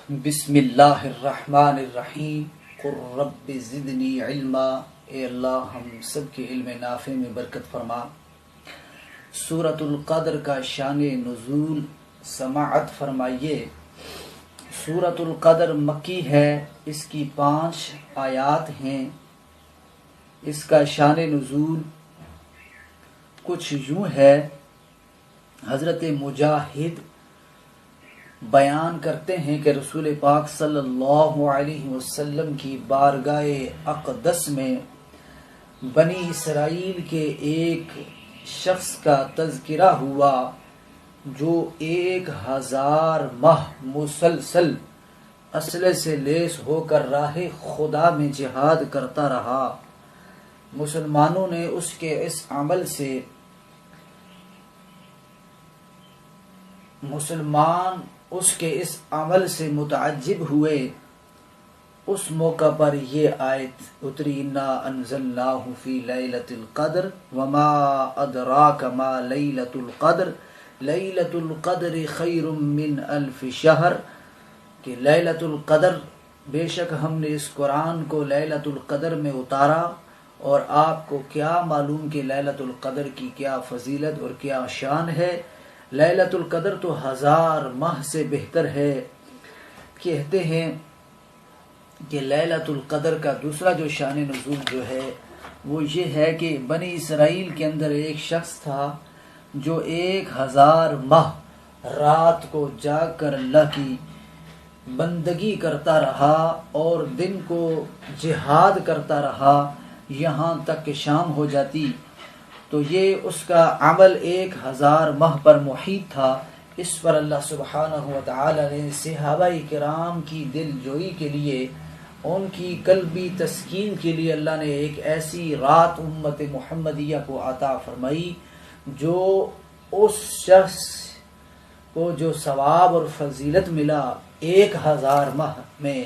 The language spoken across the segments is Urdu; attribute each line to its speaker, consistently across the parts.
Speaker 1: بسم اللہ الرحمن الرحیم قل رب زدنی علما، اے اللہ ہم سب کے علم نافع میں برکت فرما۔ سورۃ القدر کا شان نزول سماعت فرمائیے۔ سورۃ القدر مکی ہے، اس کی 5 آیات ہیں۔ اس کا شان نزول کچھ یوں ہے۔ حضرت مجاہد بیان کرتے ہیں کہ رسول پاک صلی اللہ علیہ وسلم کی بارگاہ اقدس میں بنی اسرائیل کے ایک شخص کا تذکرہ ہوا جو 1000 ماہ مسلسل اسلحے سے لیس ہو کر راہ خدا میں جہاد کرتا رہا۔ مسلمانوں نے اس کے اس عمل سے متعجب ہوئے۔ اس موقع پر یہ آیت اتری، انا انزلناہ فی لیلۃ القدر وما ادراک ما لیلۃ القدر لیلۃ القدر خیر من الف شہر، کہ لیلۃ القدر بے شک ہم نے اس قرآن کو لیلۃ القدر میں اتارا، اور آپ کو کیا معلوم کہ لیلۃ القدر کی کیا فضیلت اور کیا شان ہے۔ لیلۃ القدر تو 1000 ماہ سے بہتر ہے۔ کہتے ہیں کہ لیلۃ القدر کا دوسرا جو شان نزول جو ہے وہ یہ ہے کہ بنی اسرائیل کے اندر ایک شخص تھا جو 1000 ماہ رات کو جاگ کر اللہ کی بندگی کرتا رہا اور دن کو جہاد کرتا رہا، یہاں تک کہ شام ہو جاتی۔ تو یہ اس کا عمل 1000 ماہ پر محیط تھا۔ اس پر اللہ سبحانہ و تعالی نے صحابہ کرام کی دل جوئی کے لیے، ان کی قلبی تسکین کے لیے اللہ نے ایک ایسی رات امت محمدیہ کو عطا فرمائی جو اس شخص کو جو ثواب اور فضیلت ملا 1000 ماہ میں،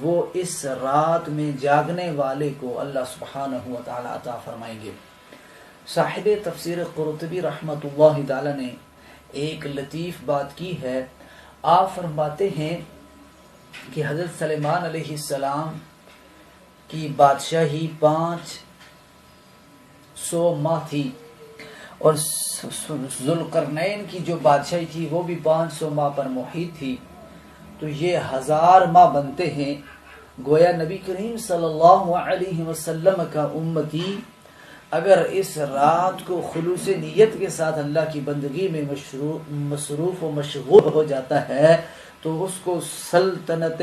Speaker 1: وہ اس رات میں جاگنے والے کو اللہ سبحانہ و تعالی عطا فرمائیں گے۔ صاحب تفسیر قرطبی رحمۃ اللہ تعالی نے ایک لطیف بات کی ہے۔ آپ فرماتے ہیں کہ حضرت سلیمان علیہ السلام کی بادشاہی 500 ماہ تھی، اور ذوالقرنین کی جو بادشاہی تھی وہ بھی 500 ماہ پر محیط تھی۔ تو یہ 1000 ماہ بنتے ہیں۔ گویا نبی کریم صلی اللہ علیہ وسلم کا امتی اگر اس رات کو خلوص نیت کے ساتھ اللہ کی بندگی میں مصروف و مشغول ہو جاتا ہے تو اس کو سلطنت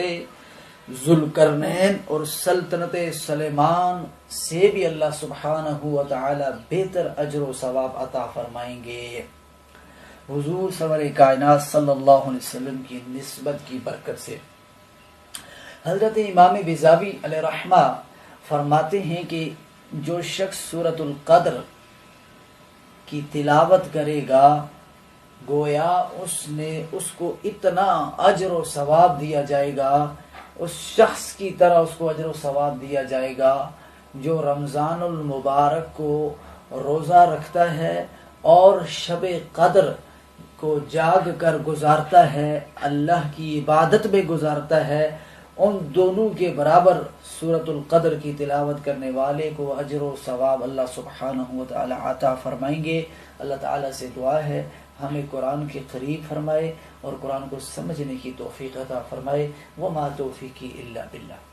Speaker 1: ذوالقرنین اور سلطنت سلیمان سے بھی اللہ سبحانہ و تعالی بہتر اجر و ثواب عطا فرمائیں گے، حضور سرور کائنات صلی اللہ علیہ وسلم کی نسبت کی برکت سے۔ حضرت امام بیضاوی علیہ رحمہ فرماتے ہیں کہ جو شخص سورۃ القدر کی تلاوت کرے گا گویا اس کو اتنا اجر و ثواب دیا جائے گا، اس شخص کی طرح اس کو اجر و ثواب دیا جائے گا جو رمضان المبارک کو روزہ رکھتا ہے اور شب قدر کو جاگ کر گزارتا ہے، اللہ کی عبادت میں گزارتا ہے۔ ان دونوں کے برابر سورۃ القدر کی تلاوت کرنے والے کو اجر و ثواب اللہ سبحانہ و تعالی عطا فرمائیں گے۔ اللہ تعالی سے دعا ہے ہمیں قرآن کے قریب فرمائے اور قرآن کو سمجھنے کی توفیق عطا فرمائے۔ وما توفیقی الا باللہ۔